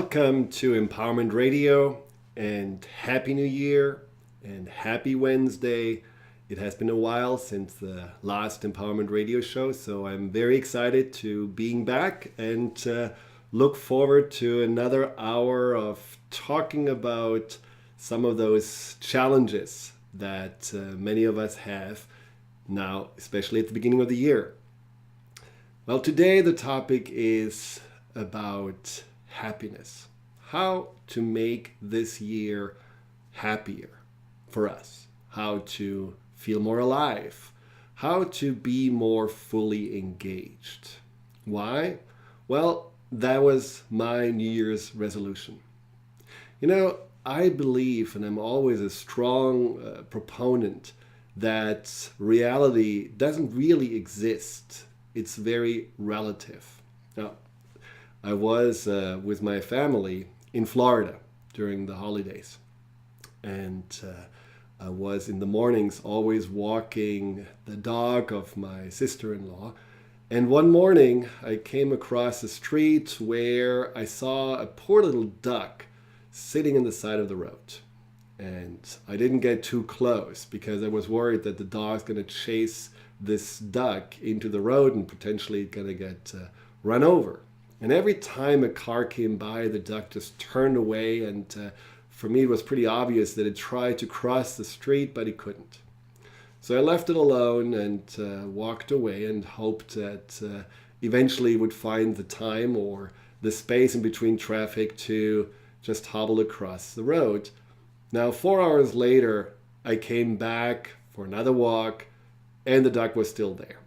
Welcome to Empowerment Radio and Happy New Year and Happy Wednesday. It has been a while since the last Empowerment Radio show, so I'm very excited to being back and look forward to another hour of talking about some of those challenges that many of us have now, especially at the beginning of the year. Well, today the topic is about happiness. How to make this year happier for us. How to feel more alive. How to be more fully engaged. Why? Well, that was my New Year's resolution. You know, I believe, and I'm always a strong proponent, that reality doesn't really exist. It's very relative. Now, I was with my family in Florida during the holidays. And I was in the mornings always walking the dog of my sister-in-law. And one morning I came across a street where I saw a poor little duck sitting on the side of the road. And I didn't get too close because I was worried that the dog's going to chase this duck into the road and potentially going to get run over. And every time a car came by, the duck just turned away. And for me, it was pretty obvious that it tried to cross the street, but it couldn't. So I left it alone and walked away and hoped that eventually it would find the time or the space in between traffic to just hobble across the road. Now, 4 hours later, I came back for another walk and the duck was still there.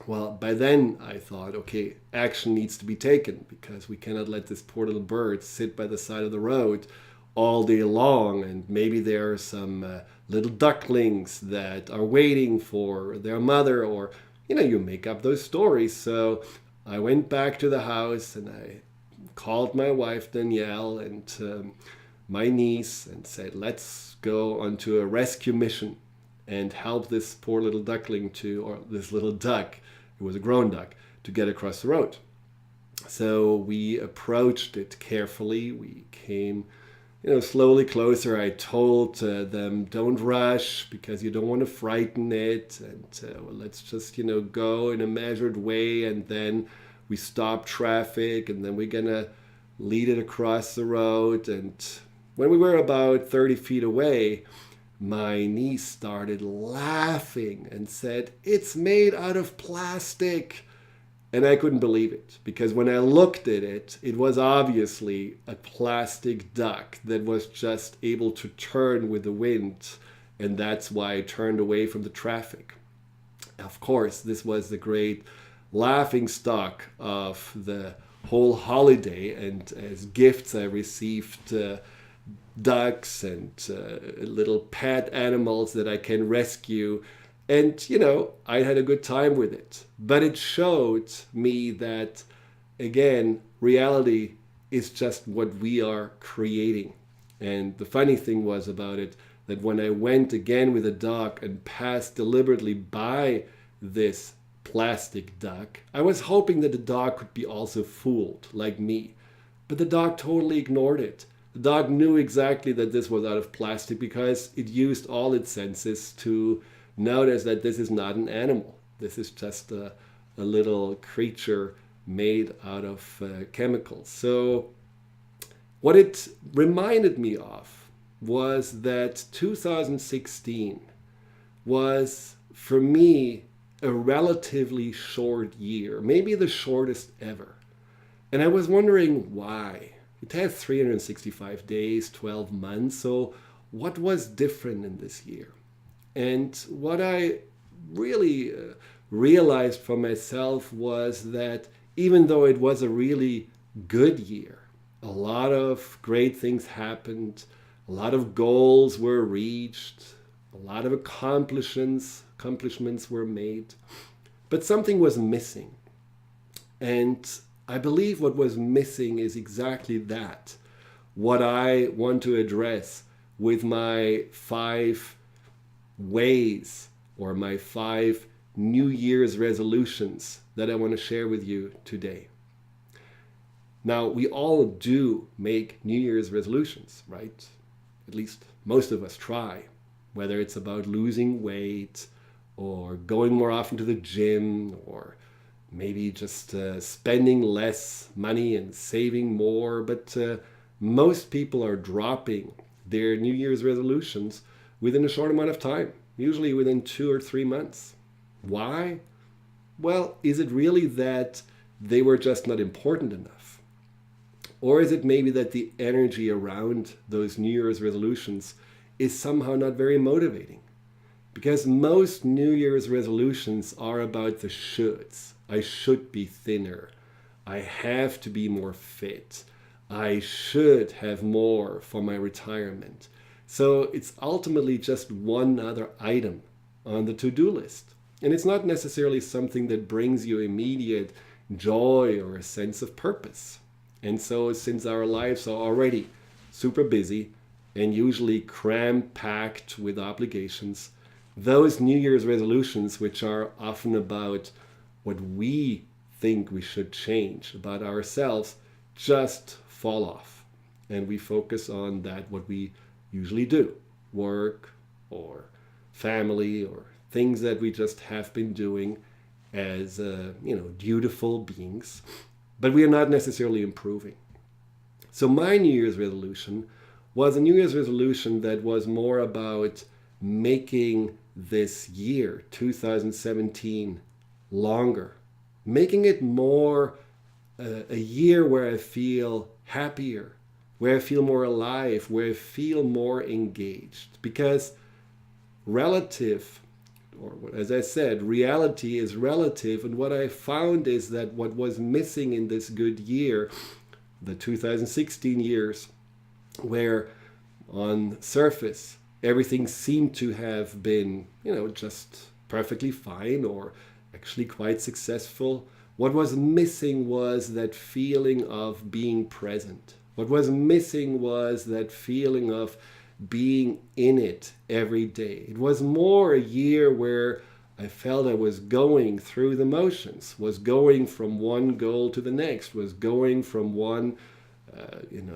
Well, by then I thought, okay, action needs to be taken because we cannot let this poor little bird sit by the side of the road all day long. And maybe there are some little ducklings that are waiting for their mother, or, you make up those stories. So I went back to the house and I called my wife, Danielle, and my niece and said, let's go onto a rescue mission and help this poor little duckling or this little duck, it was a grown duck, to get across the road. So we approached it carefully. We came, slowly closer. I told them, don't rush because you don't want to frighten it. And let's just, go in a measured way. And then we stop traffic and then we're going to lead it across the road. And when we were about 30 feet away, my niece started laughing and said, it's made out of plastic. And I couldn't believe it because when I looked at it, it was obviously a plastic duck that was just able to turn with the wind. And that's why I turned away from the traffic. Of course, this was the great laughing stock of the whole holiday. And as gifts, I received ducks and little pet animals that I can rescue. And, I had a good time with it. But it showed me that, again, reality is just what we are creating. And the funny thing was about it, that when I went again with a dog and passed deliberately by this plastic duck, I was hoping that the dog could be also fooled, like me. But the dog totally ignored it. The dog knew exactly that this was out of plastic because it used all its senses to notice that this is not an animal. This is just a little creature made out of chemicals. So what it reminded me of was that 2016 was, for me, a relatively short year, maybe the shortest ever. And I was wondering why. It had 365 days, 12 months. So what was different in this year? And what I really realized for myself was that even though it was a really good year, a lot of great things happened, a lot of goals were reached, a lot of accomplishments were made, but something was missing. And I believe what was missing is exactly that, what I want to address with my 5 ways or my 5 New Year's resolutions that I want to share with you today. Now, we all do make New Year's resolutions, right? At least most of us try, whether it's about losing weight or going more often to the gym or maybe just spending less money and saving more. But most people are dropping their New Year's resolutions within a short amount of time, usually within 2 or 3 months. Why? Well, is it really that they were just not important enough? Or is it maybe that the energy around those New Year's resolutions is somehow not very motivating? Because most New Year's resolutions are about the shoulds. I should be thinner. I have to be more fit. I should have more for my retirement. So it's ultimately just one other item on the to-do list. And it's not necessarily something that brings you immediate joy or a sense of purpose. And so since our lives are already super busy and usually cram-packed with obligations, those New Year's resolutions, which are often about what we think we should change about ourselves, just fall off. And we focus on that, what we usually do, work or family or things that we just have been doing as dutiful beings, but we are not necessarily improving. So my New Year's resolution was a New Year's resolution that was more about making this year, 2017, longer, making it more a year where I feel happier, where I feel more alive, where I feel more engaged. Because relative, or as I said, reality is relative. And what I found is that what was missing in this good year, the 2016 years, where on surface everything seemed to have been, just perfectly fine or actually quite successful. What was missing was that feeling of being present. What was missing was that feeling of being in it every day. It was more a year where I felt I was going through the motions, was going from one goal to the next, was going from one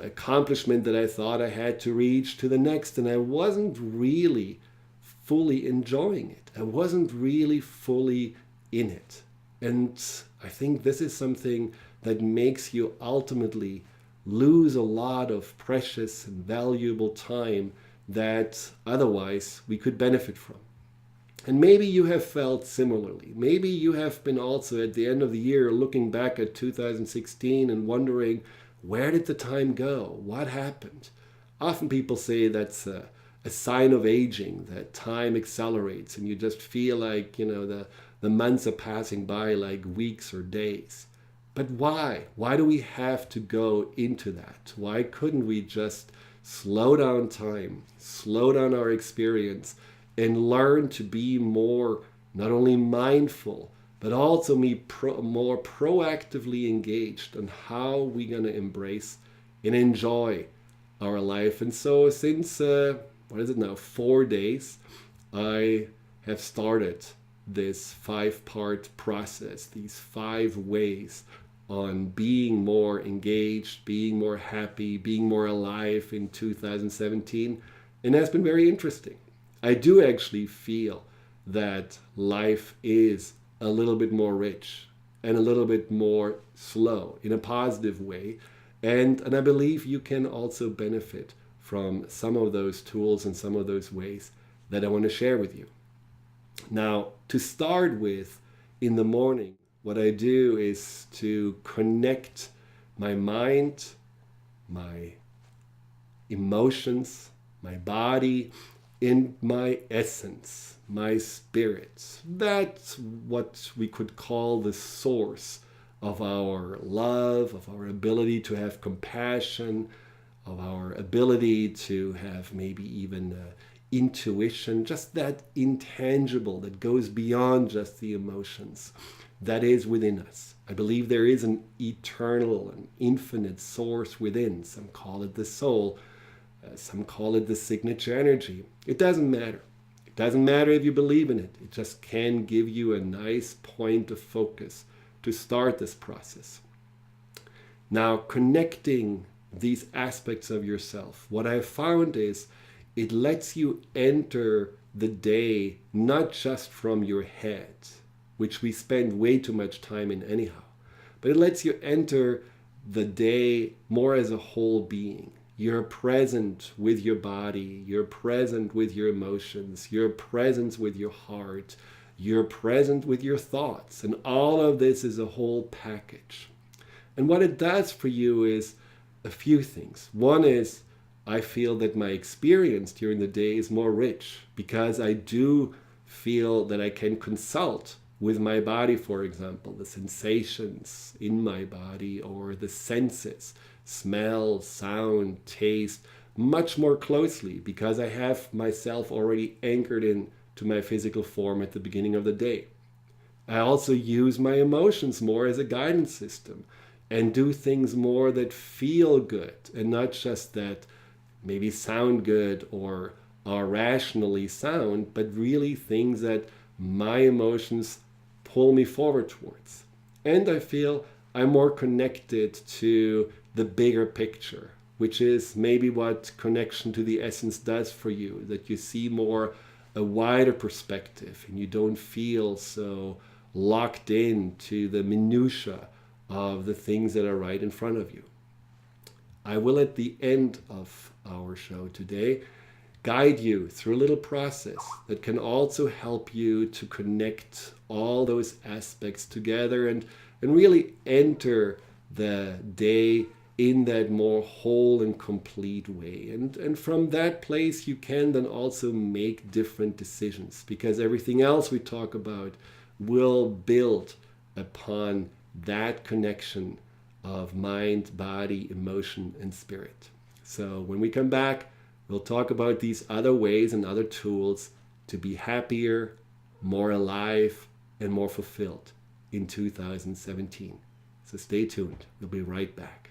accomplishment that I thought I had to reach to the next, and I wasn't really fully enjoying it. I wasn't really fully in it. And I think this is something that makes you ultimately lose a lot of precious and valuable time that otherwise we could benefit from. And maybe you have felt similarly. Maybe you have been also at the end of the year looking back at 2016 and wondering, where did the time go? What happened? Often people say that's a sign of aging, that time accelerates and you just feel like, the months are passing by like weeks or days. But why? Why do we have to go into that? Why couldn't we just slow down time, slow down our experience, and learn to be more, not only mindful, but also more proactively engaged on how we're going to embrace and enjoy our life? And so since, 4 days, I have started this 5-part process, these 5 ways on being more engaged, being more happy, being more alive in 2017. And that's been very interesting. I do actually feel that life is a little bit more rich and a little bit more slow in a positive way. And I believe you can also benefit from some of those tools and some of those ways that I want to share with you. Now, to start with, in the morning, what I do is to connect my mind, my emotions, my body, and my essence, my spirit. That's what we could call the source of our love, of our ability to have compassion, of our ability to have maybe even intuition, just that intangible that goes beyond just the emotions that is within us. I believe there is an eternal and infinite source within. Some call it the soul, some call it the signature energy. It doesn't matter. It doesn't matter if you believe in it. It just can give you a nice point of focus to start this process. Now, connecting these aspects of yourself, what I found is it lets you enter the day not just from your head, which we spend way too much time in anyhow, but it lets you enter the day more as a whole being. You're present with your body, you're present with your emotions, you're present with your heart, you're present with your thoughts, and all of this is a whole package. And what it does for you is a few things. One is I feel that my experience during the day is more rich because I do feel that I can consult with my body, for example, the sensations in my body or the senses, smell, sound, taste, much more closely because I have myself already anchored in to my physical form at the beginning of the day. I also use my emotions more as a guidance system and do things more that feel good and not just that maybe sound good or are rationally sound, but really things that my emotions pull me forward towards. And I feel I'm more connected to the bigger picture, which is maybe what connection to the essence does for you, that you see more a wider perspective and you don't feel so locked in to the minutiae of the things that are right in front of you. I will, at the end of our show today, guide you through a little process that can also help you to connect all those aspects together and really enter the day in that more whole and complete way. And from that place, you can then also make different decisions because everything else we talk about will build upon that connection of mind, body, emotion, and spirit. So when we come back, we'll talk about these other ways and other tools to be happier, more alive, and more fulfilled in 2017. So stay tuned. We'll be right back.